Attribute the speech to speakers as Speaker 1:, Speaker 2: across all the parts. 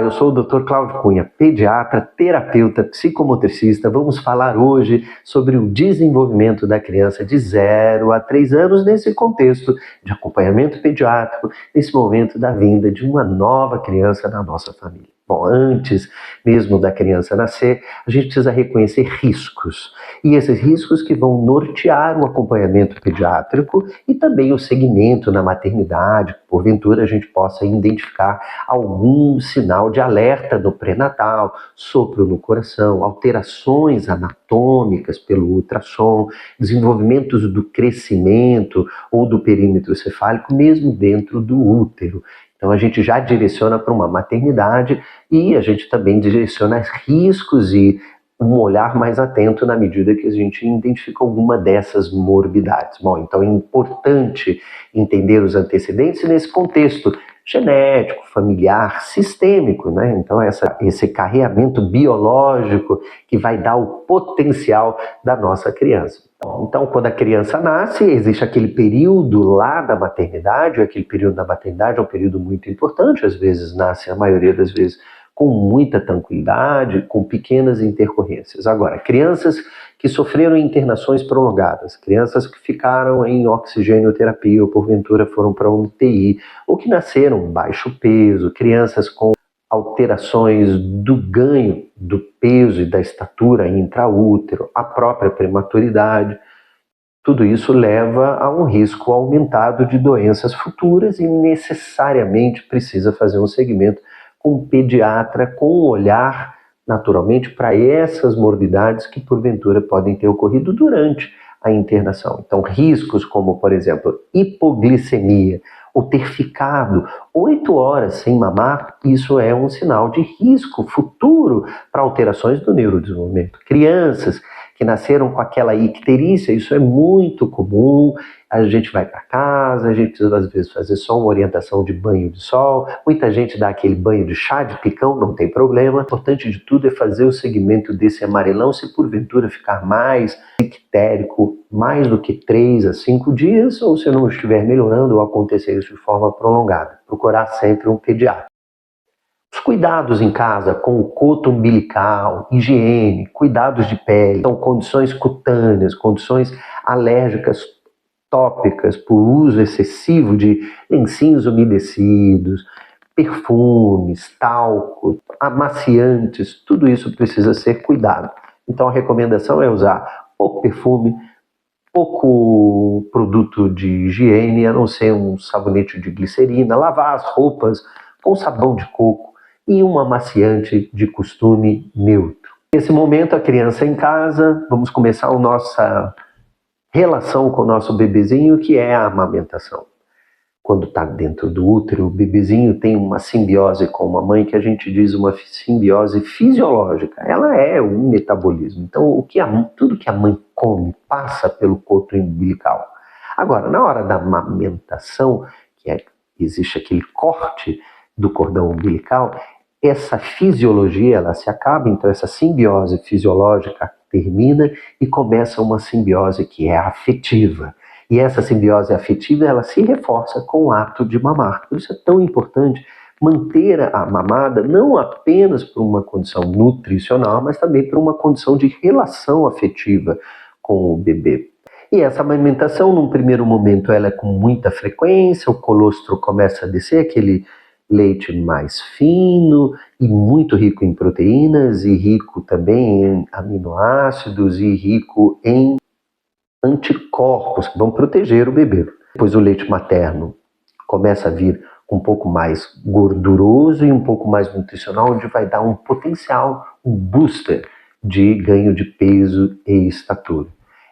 Speaker 1: Eu sou o Dr. Cláudio Cunha, pediatra, terapeuta, psicomotricista. Vamos falar hoje sobre o desenvolvimento da criança de 0 a 3 anos nesse contexto de acompanhamento pediátrico, nesse momento da vinda de uma nova criança na nossa família. Bom, antes mesmo da criança nascer, a gente precisa reconhecer riscos. E esses riscos que vão nortear o acompanhamento pediátrico e também o segmento na maternidade. Porventura a gente possa identificar algum sinal de alerta no pré-natal, sopro no coração, alterações anatômicas pelo ultrassom, desenvolvimentos do crescimento ou do perímetro cefálico, mesmo dentro do útero. Então a gente já direciona para uma maternidade e a gente também direciona riscos e um olhar mais atento na medida que a gente identifica alguma dessas morbidades. Bom, então é importante entender os antecedentes nesse contexto genético, familiar, sistêmico, né? Então esse carreamento biológico que vai dar o potencial da nossa criança. Então, quando a criança nasce, existe aquele período lá da maternidade, aquele período da maternidade é um período muito importante, às vezes nasce, a maioria das vezes, com muita tranquilidade, com pequenas intercorrências. Agora, crianças que sofreram internações prolongadas, crianças que ficaram em oxigênio-terapia ou porventura foram para um UTI, ou que nasceram baixo peso, crianças com alterações do ganho do peso e da estatura intraútero, a própria prematuridade, tudo isso leva a um risco aumentado de doenças futuras e necessariamente precisa fazer um segmento com um pediatra com um olhar naturalmente para essas morbidades que porventura podem ter ocorrido durante a internação. Então, riscos como, por exemplo, hipoglicemia, ou ter ficado 8 horas sem mamar, isso é um sinal de risco futuro para alterações do neurodesenvolvimento. Crianças que nasceram com aquela icterícia, isso é muito comum, a gente vai para casa, a gente precisa às vezes fazer só uma orientação de banho de sol, muita gente dá aquele banho de chá de picão, não tem problema. O importante de tudo é fazer o segmento desse amarelão, se porventura ficar mais ictérico, mais do que 3 a 5 dias, ou se não estiver melhorando ou acontecer isso de forma prolongada. Procurar sempre um pediatra. Os cuidados em casa com o coto umbilical, higiene, cuidados de pele, então condições cutâneas, condições alérgicas tópicas por uso excessivo de lencinhos umedecidos, perfumes, talco, amaciantes, tudo isso precisa ser cuidado. Então a recomendação é usar pouco perfume, pouco produto de higiene, a não ser um sabonete de glicerina, lavar as roupas com sabão de coco e um amaciante de costume neutro. Nesse momento, a criança em casa, vamos começar a nossa relação com o nosso bebezinho, que é a amamentação. Quando está dentro do útero, o bebezinho tem uma simbiose com a mãe, que a gente diz uma simbiose fisiológica. Ela é um metabolismo. Então, tudo que a mãe come passa pelo coto umbilical. Agora, na hora da amamentação, existe aquele corte do cordão umbilical, essa fisiologia ela se acaba, então essa simbiose fisiológica termina e começa uma simbiose que é afetiva. E essa simbiose afetiva ela se reforça com o ato de mamar. Por isso é tão importante manter a mamada não apenas por uma condição nutricional, mas também por uma condição de relação afetiva com o bebê. E essa amamentação, num primeiro momento, ela é com muita frequência, o colostro começa a descer, aquele leite mais fino e muito rico em proteínas e rico também em aminoácidos e rico em anticorpos que vão proteger o bebê. Depois o leite materno começa a vir um pouco mais gorduroso e um pouco mais nutricional, onde vai dar um potencial, um booster de ganho de peso e estatura.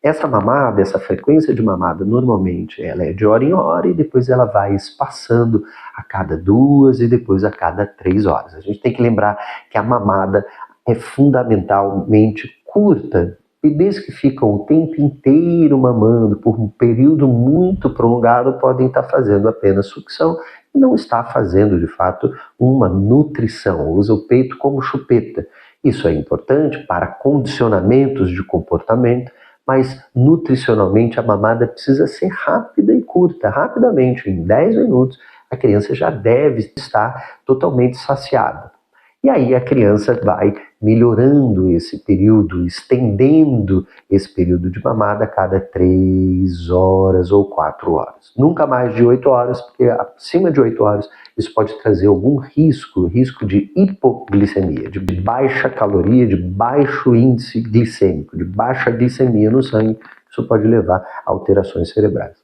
Speaker 1: Essa mamada, essa frequência de mamada, normalmente ela é de hora em hora e depois ela vai espaçando a cada 2 e depois a cada 3 horas. A gente tem que lembrar que a mamada é fundamentalmente curta. Bebês que ficam o tempo inteiro mamando por um período muito prolongado podem estar fazendo apenas sucção e não está fazendo, de fato, uma nutrição. Usa o peito como chupeta. Isso é importante para condicionamentos de comportamento, mas nutricionalmente a mamada precisa ser rápida e curta. Rapidamente, em 10 minutos, a criança já deve estar totalmente saciada. E aí a criança vai melhorando esse período, estendendo esse período de mamada a cada 3 horas ou 4 horas. Nunca mais de 8 horas, porque acima de 8 horas isso pode trazer algum risco de hipoglicemia, de baixa caloria, de baixo índice glicêmico, de baixa glicemia no sangue. Isso pode levar a alterações cerebrais.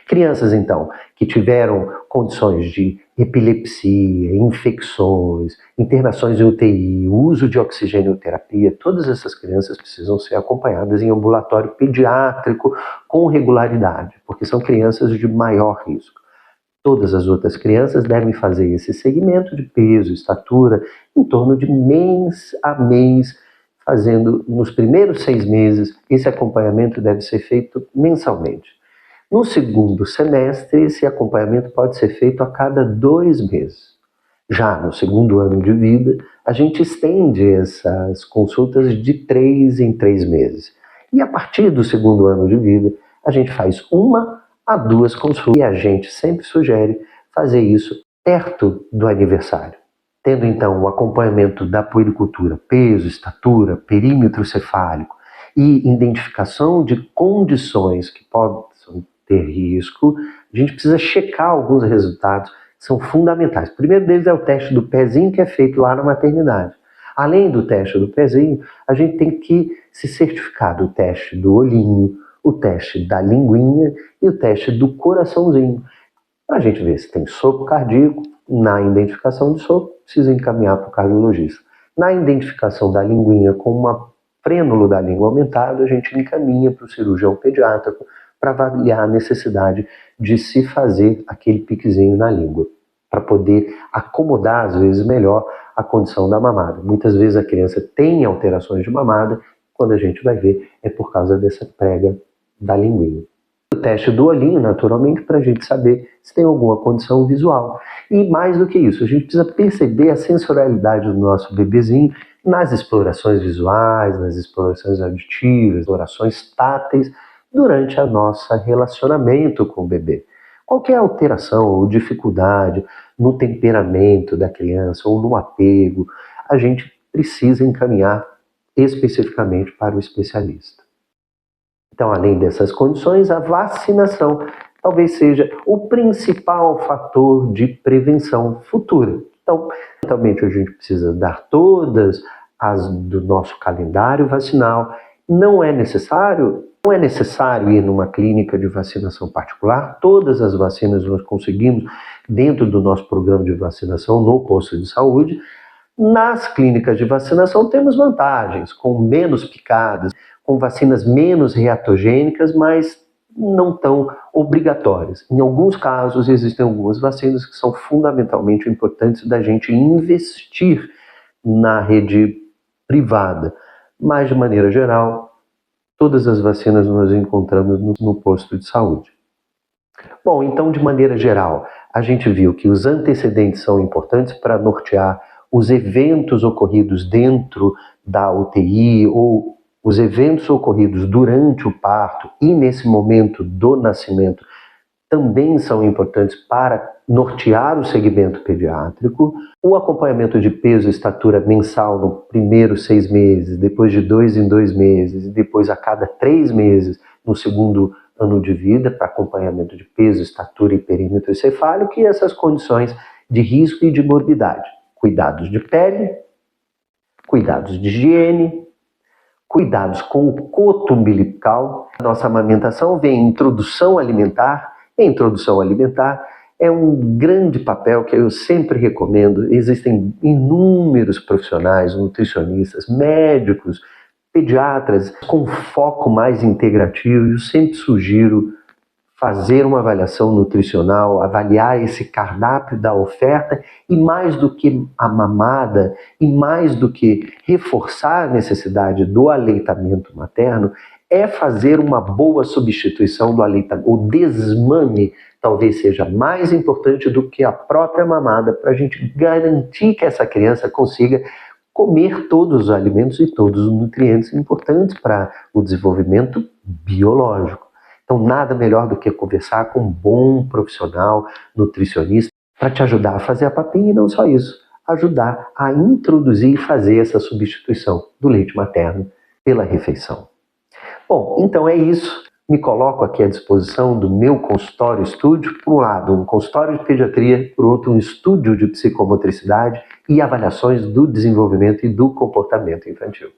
Speaker 1: Crianças, então, que tiveram condições de epilepsia, infecções, internações em UTI, uso de oxigênio-terapia, todas essas crianças precisam ser acompanhadas em ambulatório pediátrico com regularidade, porque são crianças de maior risco. Todas as outras crianças devem fazer esse segmento de peso, estatura, em torno de mês a mês, fazendo nos primeiros 6 meses. Esse acompanhamento deve ser feito mensalmente. No segundo semestre, esse acompanhamento pode ser feito a cada 2 meses. Já no segundo ano de vida, a gente estende essas consultas de 3 em 3 meses. E a partir do segundo ano de vida, a gente faz 1 a 2 consultas. E a gente sempre sugere fazer isso perto do aniversário. Tendo então o acompanhamento da puericultura, peso, estatura, perímetro cefálico e identificação de condições que possam ter risco, a gente precisa checar alguns resultados que são fundamentais. O primeiro deles é o teste do pezinho, que é feito lá na maternidade. Além do teste do pezinho, a gente tem que se certificar do teste do olhinho, o teste da linguinha e o teste do coraçãozinho. Para a gente ver se tem sopro cardíaco. Na identificação de sopro, precisa encaminhar para o cardiologista. Na identificação da linguinha com uma frênulo da língua aumentado, a gente encaminha para o cirurgião pediátrico para avaliar a necessidade de se fazer aquele piquezinho na língua, para poder acomodar, às vezes, melhor a condição da mamada. Muitas vezes a criança tem alterações de mamada, quando a gente vai ver é por causa dessa prega da linguinha. O teste do olhinho, naturalmente, para a gente saber se tem alguma condição visual. E mais do que isso, a gente precisa perceber a sensorialidade do nosso bebezinho nas explorações visuais, nas explorações auditivas, explorações táteis, durante o nosso relacionamento com o bebê. Qualquer alteração ou dificuldade no temperamento da criança ou no apego, a gente precisa encaminhar especificamente para o especialista. Então, além dessas condições, a vacinação talvez seja o principal fator de prevenção futura. Então, realmente a gente precisa dar todas as do nosso calendário vacinal. Não é necessário ir numa clínica de vacinação particular. Todas as vacinas nós conseguimos dentro do nosso programa de vacinação no posto de saúde. Nas clínicas de vacinação temos vantagens, com menos picadas, com vacinas menos reatogênicas, mas não tão obrigatórias. Em alguns casos existem algumas vacinas que são fundamentalmente importantes da gente investir na rede privada, mas de maneira geral, todas as vacinas nós encontramos no posto de saúde. Bom, então, de maneira geral, a gente viu que os antecedentes são importantes para nortear os eventos ocorridos dentro da UTI ou os eventos ocorridos durante o parto e nesse momento do nascimento também são importantes para nortear o segmento pediátrico. O acompanhamento de peso e estatura mensal no primeiro 6 meses, depois de 2 em 2 meses, e depois a cada 3 meses no segundo ano de vida, para acompanhamento de peso, estatura e perímetro cefálico, e essas condições de risco e de morbidade. Cuidados de pele, cuidados de higiene, cuidados com o coto umbilical. A nossa amamentação vem introdução alimentar. A introdução alimentar é um grande papel que eu sempre recomendo. Existem inúmeros profissionais, nutricionistas, médicos, pediatras com foco mais integrativo. Eu sempre sugiro fazer uma avaliação nutricional, avaliar esse cardápio da oferta e mais do que a mamada e mais do que reforçar a necessidade do aleitamento materno, é fazer uma boa substituição do aleitamento. O desmame talvez seja mais importante do que a própria mamada para a gente garantir que essa criança consiga comer todos os alimentos e todos os nutrientes importantes para o desenvolvimento biológico. Então, nada melhor do que conversar com um bom profissional, nutricionista, para te ajudar a fazer a papinha e não só isso, ajudar a introduzir e fazer essa substituição do leite materno pela refeição. Bom, então é isso. Me coloco aqui à disposição do meu consultório estúdio, por um lado um consultório de pediatria, por outro um estúdio de psicomotricidade e avaliações do desenvolvimento e do comportamento infantil.